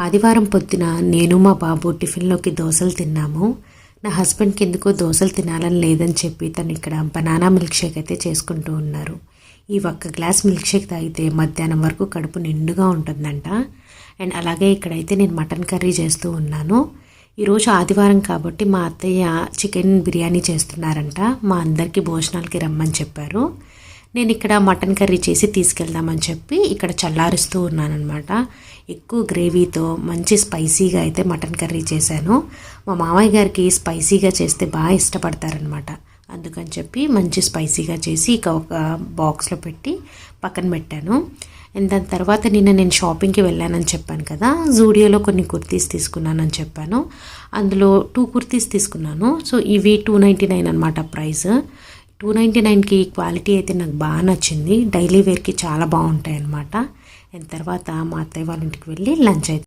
ఆదివారం పొద్దున నేను మా బాబు టిఫిన్లోకి దోశలు తిన్నాము. నా హస్బెండ్కి ఎందుకో దోశలు తినాలని లేదని చెప్పి తను ఇక్కడ బనానా మిల్క్ షేక్ అయితే చేసుకుంటూ ఉన్నారు. ఈ ఒక్క గ్లాస్ మిల్క్ షేక్ తాగితే మధ్యాహ్నం వరకు కడుపు నిండుగా ఉంటుందంట. అండ్ అలాగే ఇక్కడైతే నేను మటన్ కర్రీ చేస్తూ ఉన్నాను. ఈరోజు ఆదివారం కాబట్టి మా అత్తయ్య చికెన్ బిర్యానీ చేస్తున్నారంట. మా అందరికీ భోజనాలకి రమ్మని చెప్పారు. నేను ఇక్కడ మటన్ కర్రీ చేసి తీసుకెళ్దామని చెప్పి ఇక్కడ చల్లారుస్తూ ఉన్నానన్నమాట. ఎక్కువ గ్రేవీతో మంచి స్పైసీగా అయితే మటన్ కర్రీ చేశాను. మా మామయ్య గారికి స్పైసీగా చేస్తే బాగా ఇష్టపడతారనమాట. అందుకని చెప్పి మంచి స్పైసీగా చేసి ఇక ఒక బాక్స్లో పెట్టి పక్కన పెట్టాను. అండ్ దాని తర్వాత నేను షాపింగ్కి వెళ్ళానని చెప్పాను కదా, జూడియోలో కొన్ని కుర్తీస్ తీసుకున్నానని చెప్పాను. అందులో 2 కుర్తీస్ తీసుకున్నాను. సో ఇవి 299 అనమాట ప్రైస్. 299కి క్వాలిటీ అయితే నాకు బాగా నచ్చింది. డైలీ వేర్కి చాలా బాగుంటాయి అన్నమాట. అండ్ తర్వాత మా అత్తయ్య వాళ్ళ ఇంటికి వెళ్ళి లంచ్ అయితే